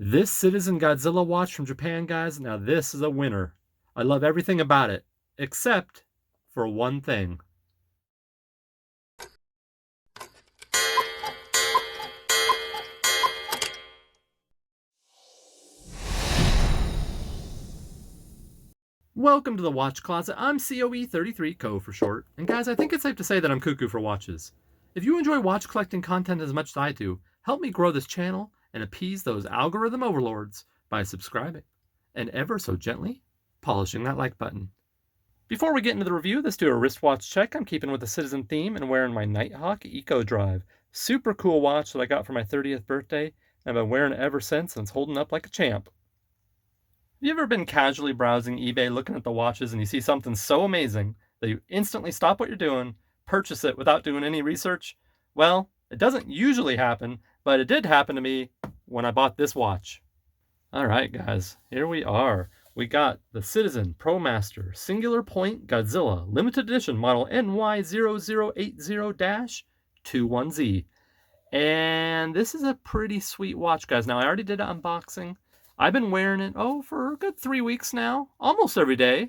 This Citizen Godzilla watch from Japan, guys, now this is a winner. I love everything about it, except for one thing. Welcome to the Watch Closet. I'm COE33, Co for short. And guys, I think it's safe to say that I'm cuckoo for watches. If you enjoy watch collecting content as much as I do, help me grow this channel and appease those algorithm overlords by subscribing and ever so gently polishing that like button. Before we get into the review, let's do a wristwatch check. I'm keeping with the Citizen theme and wearing my Nighthawk Eco Drive. Super cool watch that I got for my 30th birthday. I've been wearing it ever since and it's holding up like a champ. Have you ever been casually browsing eBay looking at the watches and you see something so amazing that you instantly stop what you're doing, purchase it without doing any research? Well, it doesn't usually happen, but it did happen to me when I bought this watch. All right, guys, here we are. We got the Citizen ProMaster Singular Point Godzilla Limited Edition model NY0080-21Z. And this is a pretty sweet watch, guys. Now, I already did an unboxing. I've been wearing it, for a good 3 weeks now, almost every day.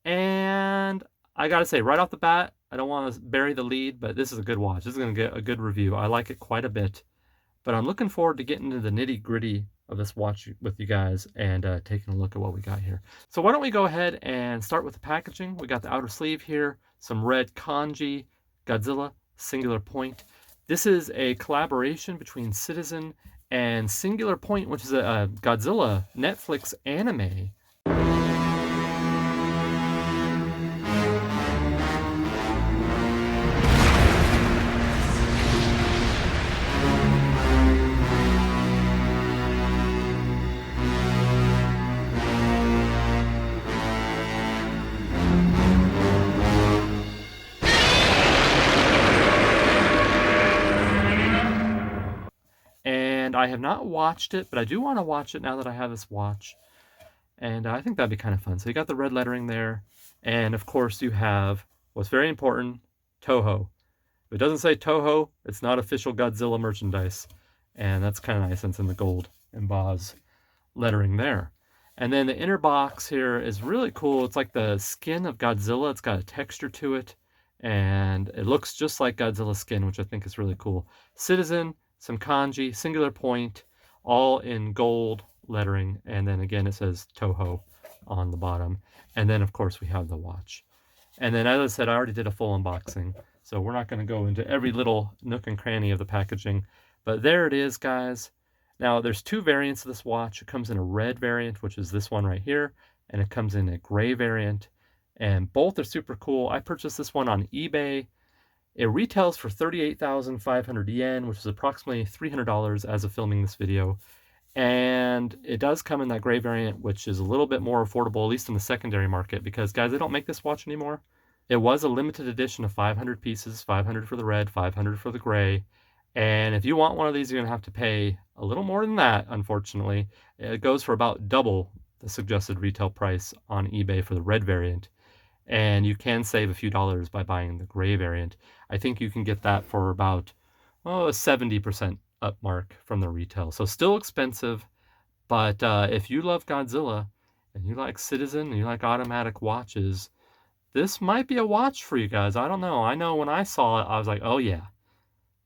And I gotta say, right off the bat, I don't want to bury the lead, but this is a good watch. This is gonna get a good review. I like it quite a bit. But I'm looking forward to getting into the nitty gritty of this watch with you guys and taking a look at what we got here. So why don't we go ahead and start with the packaging. We got the outer sleeve here, some red kanji, Godzilla, Singular Point. This is a collaboration between Citizen and Singular Point, which is a Godzilla Netflix anime. And I have not watched it, but I do want to watch it now that I have this watch. And I think that'd be kind of fun. So you got the red lettering there. And of course you have, what's very important, Toho. If it doesn't say Toho, it's not official Godzilla merchandise. And that's kind of nice since in the gold emboss lettering there. And then the inner box here is really cool. It's like the skin of Godzilla. It's got a texture to it. And it looks just like Godzilla's skin, which I think is really cool. Citizen, some kanji, Singular Point, all in gold lettering. And then again, it says Toho on the bottom. And then, of course, we have the watch. And then, as I said, I already did a full unboxing. So we're not going to go into every little nook and cranny of the packaging. But there it is, guys. Now, there's two variants of this watch. It comes in a red variant, which is this one right here. And it comes in a gray variant. And both are super cool. I purchased this one on eBay. It retails for 38,500 yen, which is approximately $300 as of filming this video. And it does come in that gray variant, which is a little bit more affordable, at least in the secondary market, because, guys, they don't make this watch anymore. It was a limited edition of 500 pieces, 500 for the red, 500 for the gray. And if you want one of these, you're going to have to pay a little more than that, unfortunately. It goes for about double the suggested retail price on eBay for the red variant. And you can save a few dollars by buying the gray variant. I think you can get that for about a 70% up mark from the retail. So still expensive, but if you love Godzilla and you like Citizen and you like automatic watches, this might be a watch for you guys. I don't know. I know when I saw it, I was like, oh yeah,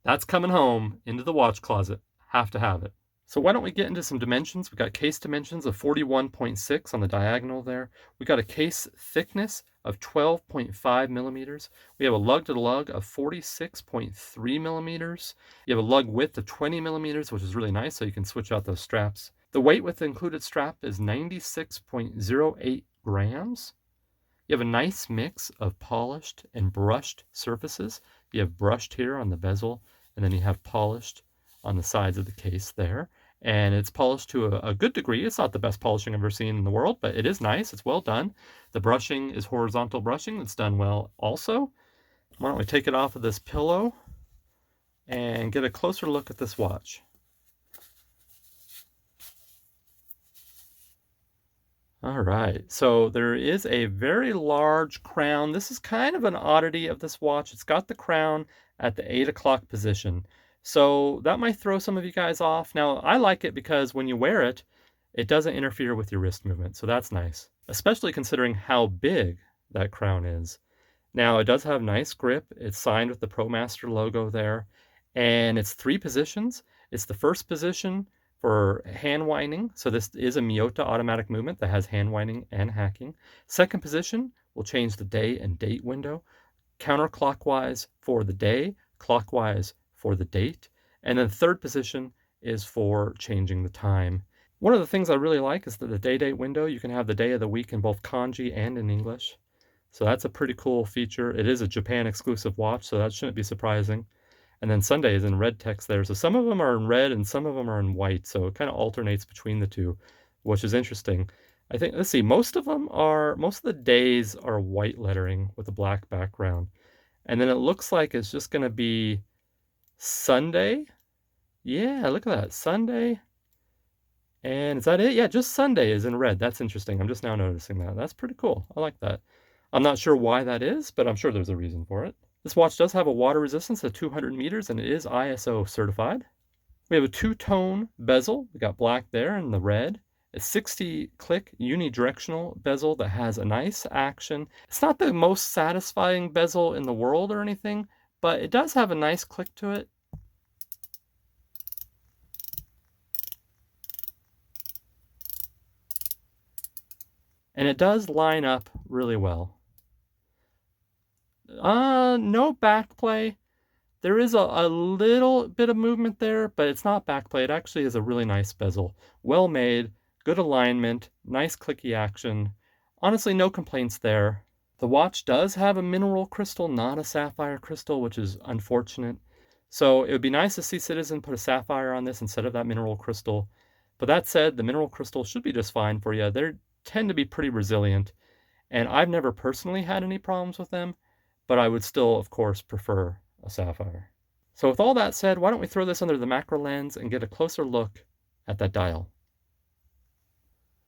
that's coming home into the watch closet. Have to have it. So why don't we get into some dimensions? We got case dimensions of 41.6 on the diagonal there. We got a case thickness of 12.5 millimeters. We have a lug-to-lug of 46.3 millimeters. You have a lug width of 20 millimeters, which is really nice, so you can switch out those straps. The weight with the included strap is 96.08 grams. You have a nice mix of polished and brushed surfaces. You have brushed here on the bezel, and then you have polished on the sides of the case there. And it's polished to a good degree. It's not the best polishing I've ever seen in the world, but it is nice. It's well done. The brushing is horizontal brushing. That's done well also. Why don't we take it off of this pillow and get a closer look at this watch. All right, so there is a very large crown. This is kind of an oddity of this watch. It's got the crown at the 8 o'clock position. So that might throw some of you guys off. Now, I like it because when you wear it, it doesn't interfere with your wrist movement, so that's nice, especially considering how big that crown is. Now, it does have nice grip. It's signed with the ProMaster logo there, and it's 3 positions. It's the first position for hand winding, so this is a Miyota automatic movement that has hand winding and hacking. Second position will change the day and date window, counterclockwise for the day, clockwise for the date, and then third position is for changing the time. One of the things I really like is that the day-date window, you can have the day of the week in both kanji and in English. So that's a pretty cool feature. It is a Japan exclusive watch, so that shouldn't be surprising. And then Sunday is in red text there. So some of them are in red and some of them are in white. So it kind of alternates between the two, which is interesting. I think, let's see, most of the days are white lettering with a black background. And then it looks like it's just going to be Sunday. Yeah, look at that. Sunday. And is that it? Yeah, just Sunday is in red. That's interesting. I'm just now noticing that. That's pretty cool. I like that. I'm not sure why that is, but I'm sure there's a reason for it. This watch does have a water resistance of 200 meters and it is ISO certified. We have a two-tone bezel. We got black there and the red. A 60-click unidirectional bezel that has a nice action. It's not the most satisfying bezel in the world or anything, but it does have a nice click to it. And it does line up really well. No backplay. There is a little bit of movement there, but it's not backplay. It actually is a really nice bezel. Well made, good alignment, nice clicky action. Honestly, no complaints there. The watch does have a mineral crystal, not a sapphire crystal, which is unfortunate. So it would be nice to see Citizen put a sapphire on this instead of that mineral crystal. But that said, the mineral crystal should be just fine for you. They tend to be pretty resilient, and I've never personally had any problems with them, but I would still, of course, prefer a sapphire. So with all that said, why don't we throw this under the macro lens and get a closer look at that dial.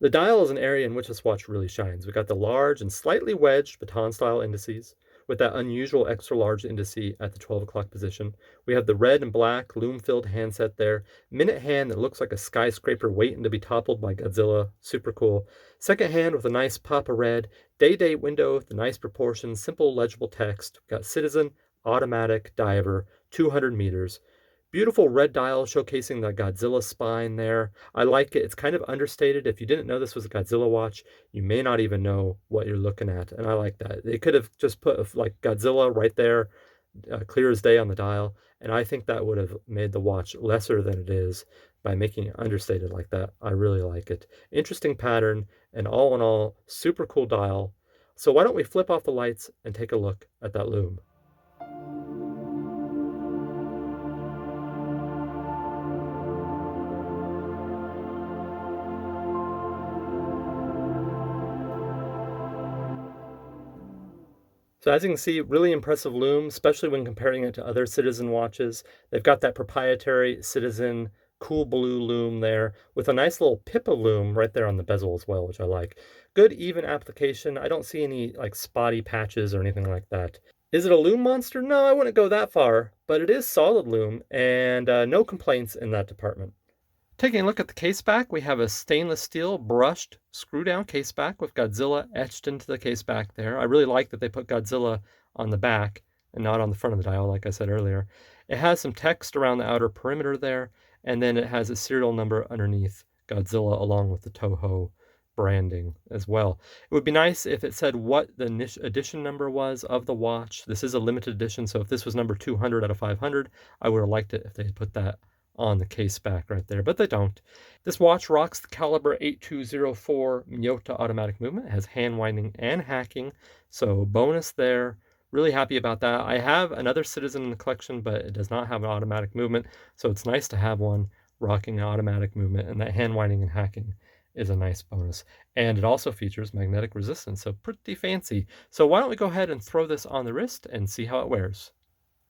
The dial is an area in which this watch really shines. We got the large and slightly wedged baton-style indices with that unusual extra large indice at the 12 o'clock position. We have the red and black lume-filled handset there. Minute hand that looks like a skyscraper waiting to be toppled by Godzilla. Super cool. Second hand with a nice pop of red. Day-date window with the nice proportions, simple legible text. We've got Citizen, automatic, diver, 200 meters. Beautiful red dial showcasing the Godzilla spine there. I like it. It's kind of understated. If you didn't know this was a Godzilla watch, you may not even know what you're looking at, and I like that. They could have just put like Godzilla right there, clear as day on the dial, and I think that would have made the watch lesser than it is by making it understated like that. I really like it. Interesting pattern, and all in all, super cool dial. So why don't we flip off the lights and take a look at that lume. So as you can see, really impressive lume, especially when comparing it to other Citizen watches. They've got that proprietary Citizen cool blue lume there with a nice little Pippa lume right there on the bezel as well, which I like. Good even application. I don't see any like spotty patches or anything like that. Is it a lume monster? No, I wouldn't go that far, but it is solid lume and no complaints in that department. Taking a look at the caseback, we have a stainless steel brushed screw-down caseback with Godzilla etched into the caseback there. I really like that they put Godzilla on the back and not on the front of the dial, like I said earlier. It has some text around the outer perimeter there, and then it has a serial number underneath Godzilla along with the Toho branding as well. It would be nice if it said what the edition number was of the watch. This is a limited edition, so if this was number 200 out of 500, I would have liked it if they had put that on the case back right there, but they don't. This watch rocks the caliber 8204 Miyota automatic movement. It has hand winding and hacking, so bonus there. Really happy about that. I have another Citizen in the collection, but it does not have an automatic movement, so it's nice to have one rocking an automatic movement, and that hand winding and hacking is a nice bonus. And it also features magnetic resistance, so pretty fancy. So why don't we go ahead and throw this on the wrist and see how it wears.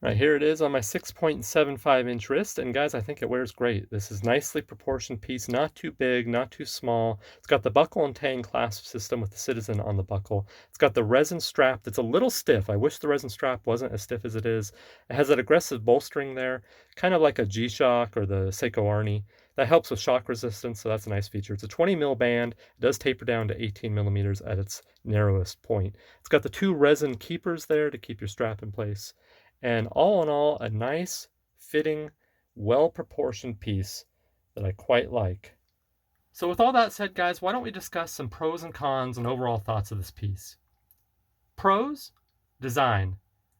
Right, here it is on my 6.75 inch wrist, and guys, I think it wears great. This is nicely proportioned piece, not too big, not too small. It's got the buckle and tang clasp system with the Citizen on the buckle. It's got the resin strap that's a little stiff. I wish the resin strap wasn't as stiff as it is. It has that aggressive bolstering there, kind of like a G-Shock or the Seiko Arnie. That helps with shock resistance, so that's a nice feature. It's a 20 mil band. It does taper down to 18 millimeters at its narrowest point. It's got the two resin keepers there to keep your strap in place. And all in all, a nice, fitting, well-proportioned piece that I quite like. So with all that said, guys, why don't we discuss some pros and cons and overall thoughts of this piece? Pros? Design.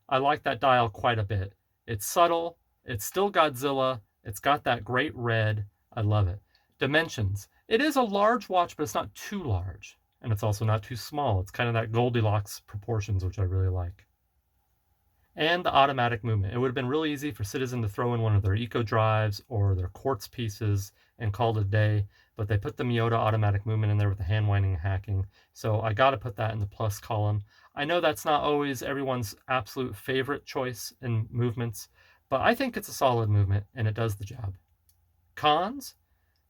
I like that dial quite a bit. It's subtle, it's still Godzilla, it's got that great red, I love it. Dimensions. It is a large watch, but it's not too large. And it's also not too small. It's kind of that Goldilocks proportions, which I really like. And the automatic movement. It would have been really easy for Citizen to throw in one of their Eco Drives or their quartz pieces and call it a day, but they put the Miyota automatic movement in there with the hand winding and hacking, so I got to put that in the plus column. I know that's not always everyone's absolute favorite choice in movements, but I think it's a solid movement and it does the job. Cons?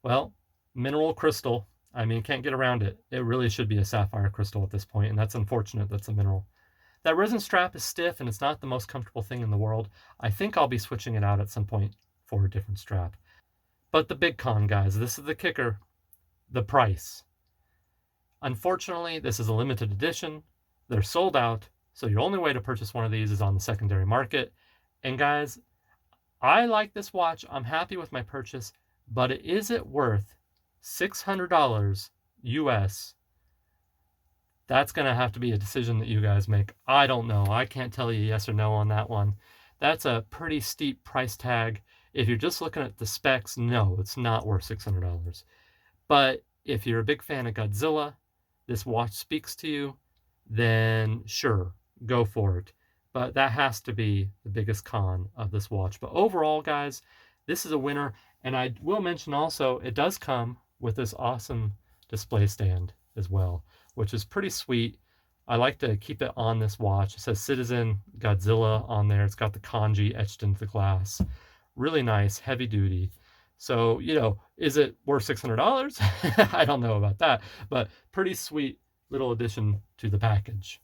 Well, mineral crystal. I mean, can't get around it. It really should be a sapphire crystal at this point, and that's unfortunate that's a mineral. That resin strap is stiff and it's not the most comfortable thing in the world. I think I'll be switching it out at some point for a different strap. But the big con, guys, this is the kicker, the price. Unfortunately, this is a limited edition. They're sold out, so your only way to purchase one of these is on the secondary market. And guys, I like this watch. I'm happy with my purchase, but is it worth $600 US? That's going to have to be a decision that you guys make. I don't know. I can't tell you yes or no on that one. That's a pretty steep price tag. If you're just looking at the specs, no, it's not worth $600. But if you're a big fan of Godzilla, this watch speaks to you, then sure, go for it. But that has to be the biggest con of this watch. But overall, guys, this is a winner. And I will mention also, it does come with this awesome display stand as well, which is pretty sweet. I like to keep it on this watch. It says Citizen Godzilla on there. It's got the kanji etched into the glass. Really nice, heavy duty. So, you know, is it worth $600? I don't know about that, but pretty sweet little addition to the package.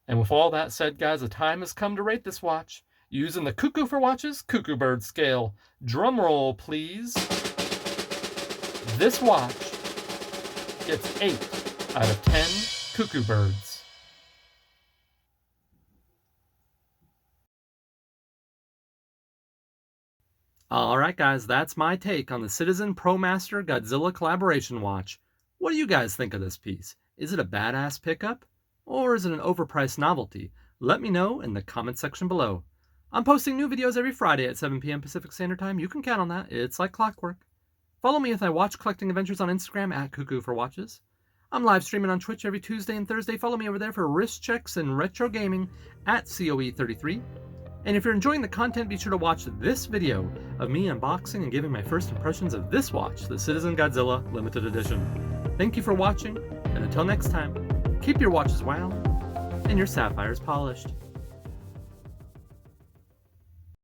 And with all that said, guys, the time has come to rate this watch using the Cuckoo for Watches Cuckoo Bird scale. Drum roll, please. This watch gets 8 out of 10 cuckoo birds. Alright guys, that's my take on the Citizen ProMaster Godzilla collaboration watch. What do you guys think of this piece? Is it a badass pickup? Or is it an overpriced novelty? Let me know in the comment section below. I'm posting new videos every Friday at 7 p.m. Pacific Standard Time. You can count on that. It's like clockwork. Follow me as I watch collecting adventures on Instagram at Cuckoo for Watches. I'm live streaming on Twitch every Tuesday and Thursday. Follow me over there for wrist checks and retro gaming at COE33. And if you're enjoying the content, be sure to watch this video of me unboxing and giving my first impressions of this watch, the Citizen Godzilla Limited Edition. Thank you for watching, and until next time, keep your watches wound and your sapphires polished.